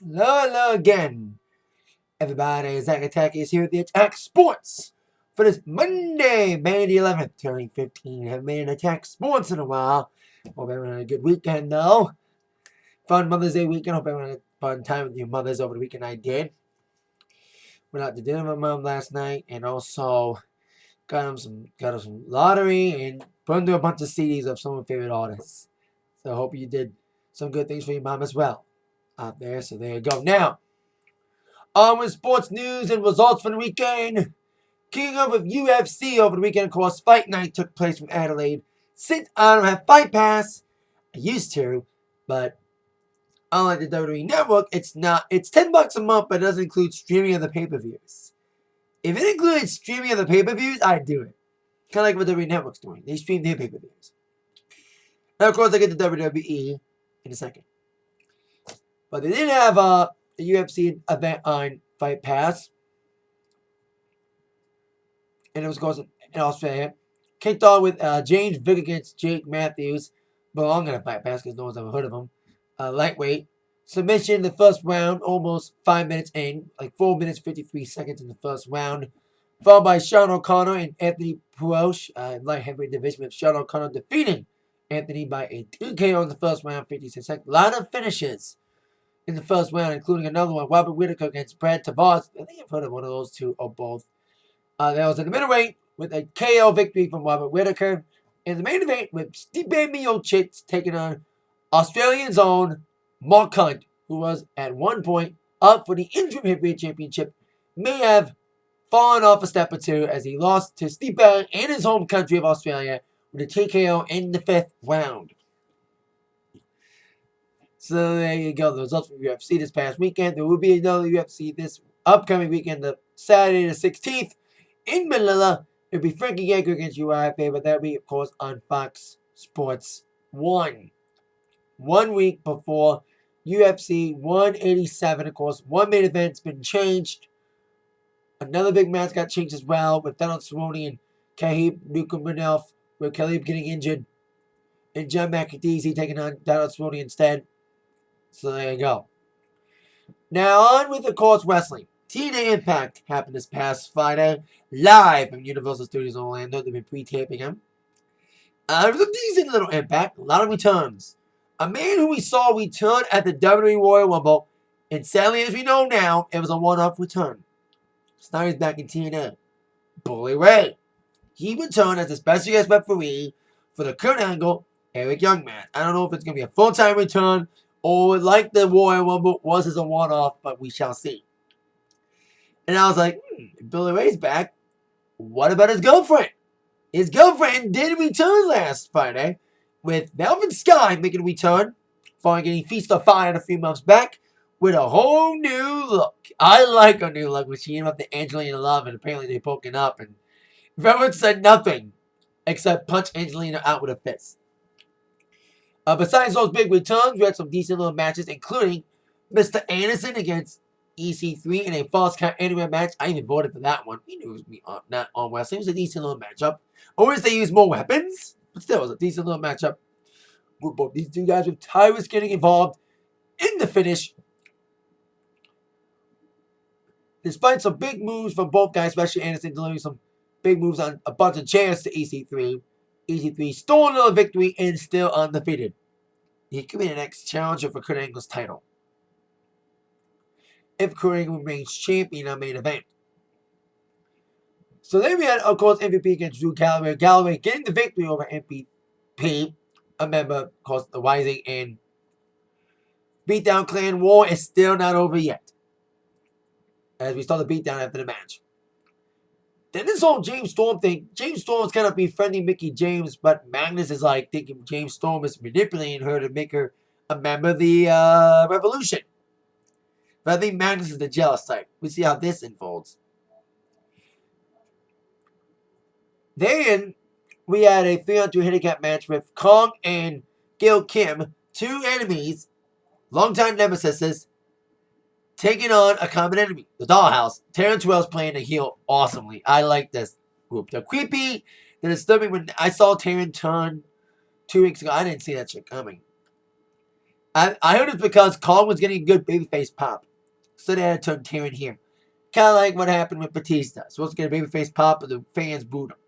Hello again, everybody. Zach Attack is here at the Atak Sportz for this Monday, May the 11th, turning 15. Haven't made an Atak Sportz in a while. Hope everyone had a good weekend, though. Fun Mother's Day weekend. Hope everyone had a fun time with your mothers over the weekend. I did. Went out to dinner with my mom last night, and also got him some lottery and burned through a bunch of CDs of some of my favorite artists. So I hope you did some good things for your mom as well out there. So there you go. Now, on with sports news and results for the weekend. Kicking off with UFC over the weekend, of course, Fight Night took place from Adelaide. Since I don't have Fight Pass, I used to, but unlike the WWE Network, it's $10 a month, but it doesn't include streaming of the pay-per-views. If it included streaming of the pay-per-views, I'd do it. Kind of like what the WWE Network's doing. They stream their pay-per-views. Now, of course, I get the WWE in a second. But they didn't have a UFC event on Fight Pass. And it was, of course, in Australia. Kicked off with James Vick against Jake Matthews. Belonging to Fight Pass because no one's ever heard of him. Lightweight. Submission in the first round, almost 5 minutes in. Like 4 minutes, 53 seconds in the first round. Followed by Sean O'Connor and Anthony Puosh. Light heavyweight division with Sean O'Connor defeating Anthony by a 2KO in the first round, 56 seconds. A lot of finishes in the first round, including another one. Robert Whittaker against Brad Tavares. I think I've heard of one of those two or both. That was in the middleweight with a KO victory from Robert Whittaker. In the main event with Stipe Miocic taking on Australian's own Mark Hunt, who was at one point up for the interim heavyweight championship, may have fallen off a step or two as he lost to Stipe in his home country of Australia with a TKO in the 5th round. So there you go. The results from UFC this past weekend. There will be another UFC this upcoming weekend, the Saturday the 16th in Manila. It'll be Frankie Edgar against Uriah Faber, but that'll be, of course, on Fox Sports 1. 1 week before UFC 187, of course. One main event's been changed. Another big match got changed as well with Donald Cerrone and Khabib Nurmagomedov, with Khabib getting injured and John McAdee taking on Donald Cerrone instead. So there you go. Now on with, of course, wrestling. TNA Impact happened this past Friday, live from Universal Studios in Orlando. They've been pre-taping him. It was a decent little Impact. A lot of returns. A man who we saw return at the WWE Royal Rumble, and sadly, as we know now, it was a one-off return. So now he's back in TNA. Bully Ray. He returned as a special guest referee for the Kurt Angle, Eric Young match. I don't know if it's going to be a full-time return or like the Royal Rumble was as a one-off, but we shall see. And I was like, Billy Ray's back. What about his girlfriend? His girlfriend did return last Friday with Velvet Sky making a return following getting Feast of Fire a few months back with a whole new look. I like her new look when she came up to Angelina Love and apparently they broken up and Velvet said nothing except punch Angelina out with a fist. Besides those big returns, we had some decent little matches, including Mr. Anderson against EC3 in a false count anywhere match. I even voted for that one. We knew it was not on wrestling. It was a decent little matchup. Or as they use more weapons, but still, it was a decent little matchup. With both these two guys with Tyrus getting involved in the finish. Despite some big moves from both guys, especially Anderson delivering some big moves on a bunch of chairs to EC3. EC3 stole another victory and still undefeated. He could be the next challenger for Kurt Angle's title if Kurt Angle remains champion on main event. So then we had, of course, MVP against Drew Galloway. Galloway getting the victory over MVP, a member, of course, the Rising and Beatdown Clan war is still not over yet, as we start the beatdown after the match. Then this whole James Storm thing. James Storm's kind of befriending Mickie James, but Magnus is like thinking James Storm is manipulating her to make her a member of the Revolution. But I think Magnus is the jealous type. We'll see how this unfolds. Then we had a 3-on-2 handicap match with Kong and Gail Kim, two enemies, longtime nemesis, taking on a common enemy, the Dollhouse. Taryn Terrell's playing the heel awesomely. I like this group. They're creepy. They're disturbing. When I saw Taryn turn 2 weeks ago, I didn't see that shit coming. I heard it's because Kong was getting a good babyface pop. So they had to turn Taron here. Kind of like what happened with Batista. Supposed to get a babyface pop, but the fans booed him.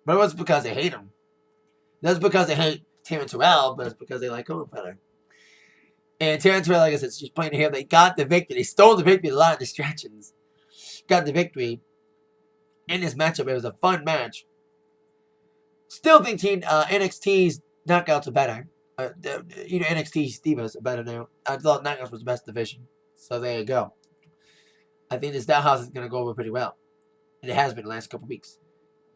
But it wasn't because they hate him. That's because they hate Taron Terrell, but it's because they like him better. And Taron Terrell, like I said, she's playing here. They got the victory. They stole the victory with a lot of distractions. Got the victory in this matchup. It was a fun match. Still think NXT's knockouts are better. NXT's Divas are better now. I thought knockouts was the best division. So there you go. I think this Dollhouse is going to go over pretty well. And it has been the last couple weeks.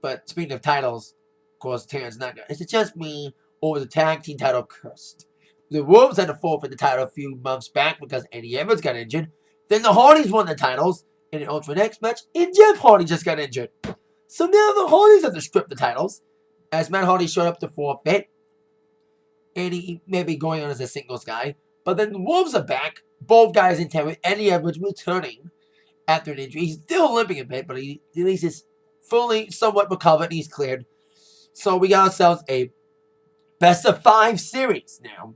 But speaking of titles, of course, Terrence not good. Is it just me, or was the tag team title cursed? The Wolves had to forfeit the title a few months back because Eddie Edwards got injured. Then the Hardys won the titles in an Ultra Next match, and Jeff Hardy just got injured. So now the Hardys have to strip the titles, as Matt Hardy showed up to forfeit. And he may be going on as a singles guy. But then the Wolves are back. Both guys in town with Eddie Edwards returning after an injury. He's still limping a bit, but he at least is fully somewhat recovered and he's cleared. So we got ourselves a best of 5 series now.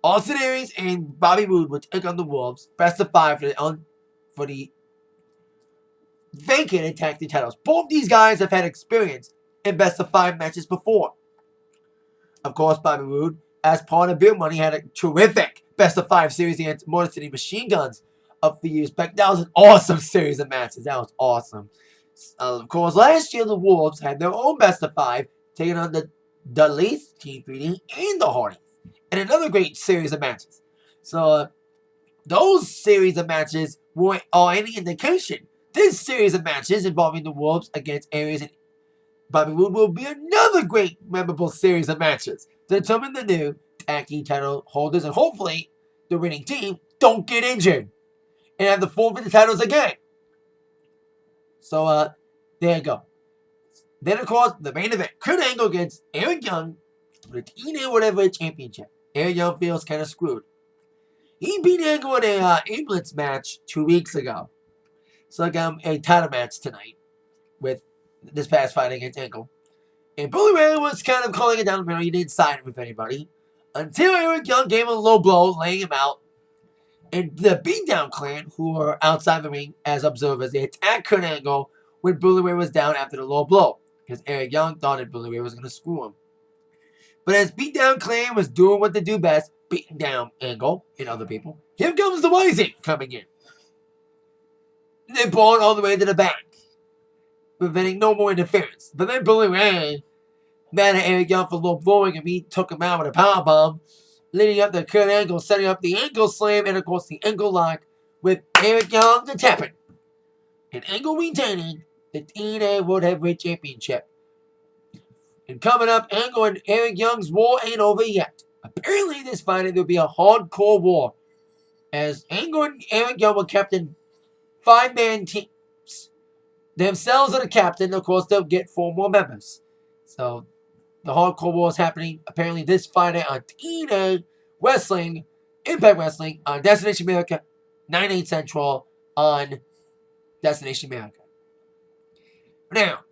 Austin Aries and Bobby Roode will take on the Wolves. Best of 5 for the vacated tag team titles. Both these guys have had experience in best of 5 matches before. Of course, Bobby Roode, as part of Beer Money, had a terrific best of 5 series against Motor City Machine Guns a few years back. That was an awesome series of matches. That was awesome. Of course, last year the Wolves had their own best of 5, taking on the Dudleys, Team 3D, and the Hardys. And another great series of matches. So, those series of matches weren't any indication. This series of matches involving the Wolves against Aries and Bobby Roode will be another great, memorable series of matches to determine the new tag team title holders, and hopefully the winning team don't get injured and have to forfeit the titles again. So, there you go. Then, of course, the main event, Kurt Angle against Eric Young for the TNA Whatever Championship. Eric Young feels kind of screwed. He beat Angle in a ambulance match 2 weeks ago. So I got a title match tonight with this past fight against Angle. And Bully Ray was kind of calling it down the middle. He didn't side with anybody. Until Eric Young gave him a low blow, laying him out. And the Beatdown Clan, who are outside the ring as observers, they attacked Kurt Angle when Bully Ray was down after the low blow. Because Eric Young thought that Bully Ray was going to screw him. But as Beatdown Clan was doing what they do best, beating down Angle and other people, here comes the Rising coming in. They brought all the way to the back, preventing no more interference. But then Bully Ray, mad at Eric Young for low blowing, and he took him out with a powerbomb, leading up to Kurt Angle, setting up the ankle slam, and of course the ankle lock with Eric Young to tap it. And Angle retaining the TNA World Heavyweight Championship. And coming up, Angle and Eric Young's war ain't over yet. Apparently this Friday there'll be a hardcore war, as Angle and Eric Young will captain 5-man teams. Themselves are the captain. Of course, they'll get 4 more members. So, the hardcore war is happening apparently this Friday on TNA Wrestling, Impact Wrestling, on Destination America, 9/8 Central on Destination America. Now,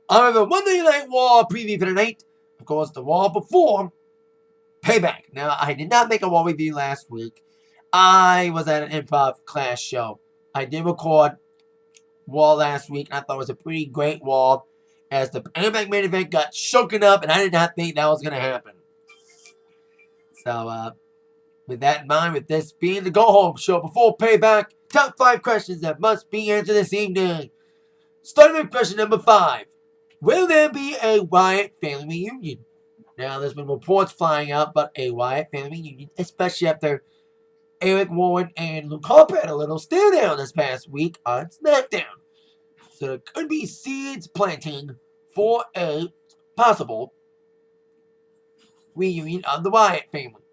I have a Monday Night Raw preview for tonight. Of course, the Raw before Payback. Now, I did not make a Raw review last week. I was at an improv class show. I did record Raw last week, and I thought it was a pretty great Raw, as the Payback main event got shooken up, and I did not think that was going to happen. So, with that in mind, with this being the go-home show before Payback, top 5 questions that must be answered this evening. Starting with question number 5. Will there be a Wyatt family reunion? Now, there's been reports flying out about a Wyatt family reunion, especially after Eric Warren and Luke Harper had a little stare down this past week on SmackDown. So there could be seeds planting for a possible reunion of the Wyatt family.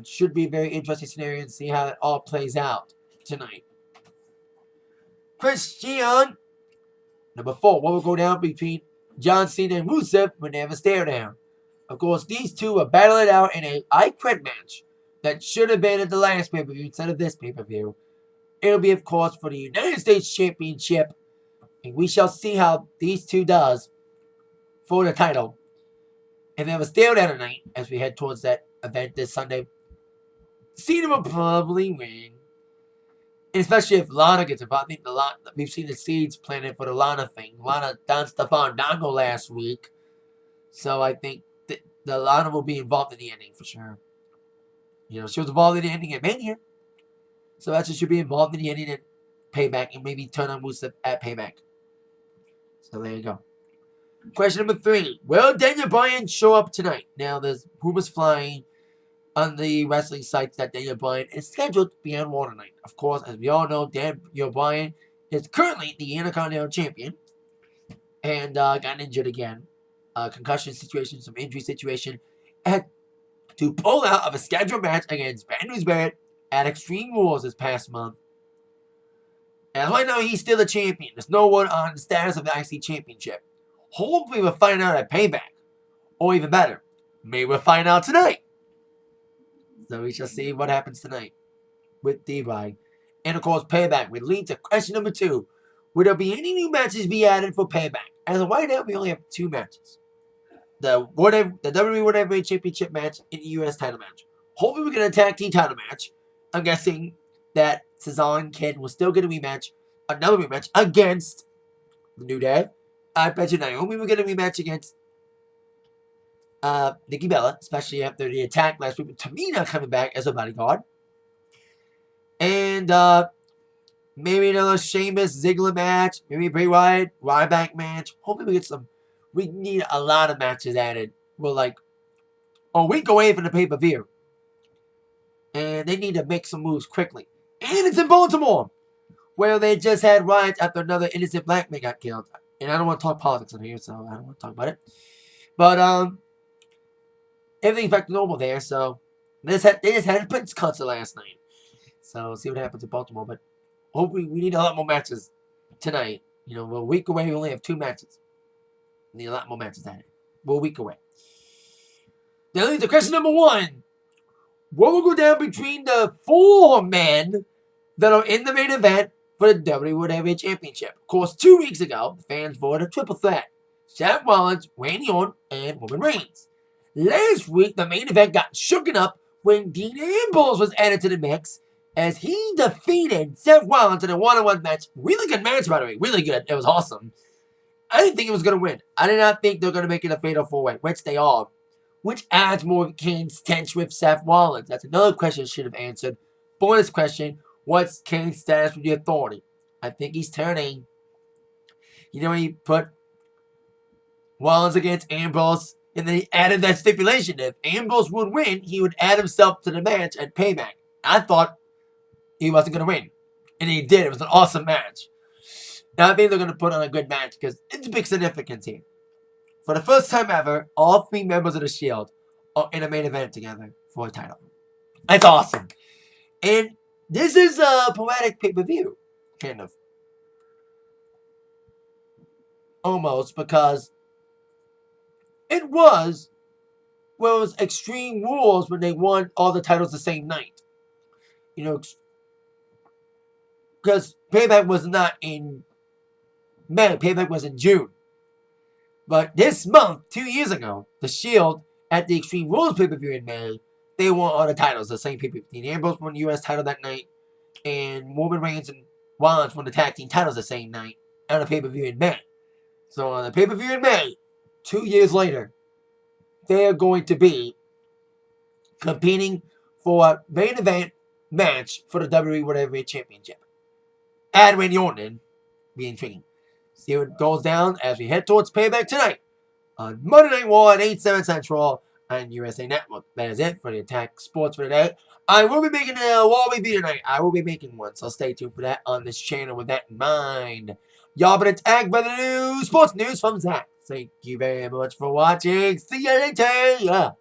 Should be a very interesting scenario and see how it all plays out tonight. Christian, number 4. What will go down between John Cena and Rusev when they have a stare down? Of course, these two will battle it out in a I Quit match that should have been at the last pay-per-view instead of this pay-per-view. It'll be, of course, for the United States Championship, and we shall see how these two does for the title. And they have a stare down tonight as we head towards that event this Sunday. Cena will probably win. And especially if Lana gets involved. I think we've seen the seeds planted for the Lana thing. Lana done stuff on Dango last week. So I think the Lana will be involved in the ending for sure. She was involved in the ending at Mania. So that's should be involved in the ending at Payback and maybe turn on Rusev at Payback. So there you go. Question number 3. Will Daniel Bryan show up tonight? Now, there's rumors flying on the wrestling sites that Daniel Bryan is scheduled to be on Raw tonight. Of course, as we all know, Daniel Bryan is currently the Intercontinental Champion and got injured again. Concussion situation, some injury situation. Had to pull out of a scheduled match against Bad News Barrett at Extreme Rules this past month. And right now, he's still the champion. There's no word on the status of the IC Championship. Hopefully, we'll find out at Payback. Or even better, maybe we'll find out tonight. So we shall see what happens tonight with D-Bry. And of course, Payback would lead to question number 2. Will there be any new matches be added for Payback? As of right now, we only have 2 matches. The WWE Heavyweight Championship match and the US title match. Hopefully we get a tag team title match. I'm guessing that Cesaro and Ken will still get another rematch against the New Day. I bet you Naomi will get a rematch against Nikki Bella, especially after the attack last week with Tamina coming back as a bodyguard. And maybe another Sheamus Ziggler match. Maybe Bray Wyatt Ryback match. Hopefully we get some. We need a lot of matches added. We're like a week away from the pay-per-view. And they need to make some moves quickly. And it's in Baltimore, where they just had riots after another innocent black man got killed. And I don't want to talk politics on here, so I don't want to talk about it. But everything's back to normal there. So they just had a Prince concert last night. So see what happens in Baltimore. But hopefully we need a lot more matches tonight. We're a week away. We only have 2 matches. We need a lot more matches added. We're a week away. Now leads to question number 1. What will go down between the 4 men that are in the main event for the WWE Heavyweight Championship? Of course, 2 weeks ago, fans voted a triple threat. Seth Rollins, Randy Orton, and Roman Reigns. Last week, the main event got shooken up when Dean Ambrose was added to the mix as he defeated Seth Rollins in a one-on-one match. Really good match, by the way. Really good. It was awesome. I didn't think it was going to win. I did not think they were going to make it a fatal 4-way, which they are. Which adds more Kane's tension with Seth Rollins. That's another question I should have answered. Bonus question, what's Kane's status with the Authority? I think he's turning. He put Rollins against Ambrose, and then he added that stipulation. If Ambrose would win, he would add himself to the match at Payback. I thought he wasn't going to win. And he did. It was an awesome match. Now I think they're going to put on a good match because it's a big significance here. For the first time ever, all 3 members of the Shield are in a main event together for a title. That's awesome. And this is a poetic pay-per-view, kind of. Almost, because it was Extreme Rules when they won all the titles the same night. Because Payback was not in May. Payback was in June. But this month, 2 years ago, the Shield at the Extreme Rules pay-per-view in May, they won all the titles, the same pay-per-view. Dean Ambrose won the US title that night, and Roman Reigns and Rollins won the tag team titles the same night on the pay-per-view in May. So on the pay-per-view in May, 2 years later, they are going to be competing for a main event match for the WWE Heavyweight Championship. Add Randy Orton, be intriguing. See how it goes down as we head towards Payback tonight on Monday Night Raw at 8/7 Central on USA Network. That is it for the Atak Sportz for today. I will be making a Raw review tonight. I will be making one, so stay tuned for that on this channel with that in mind. Y'all been attacked by the new sports news from Zach. Thank you very much for watching. See you later.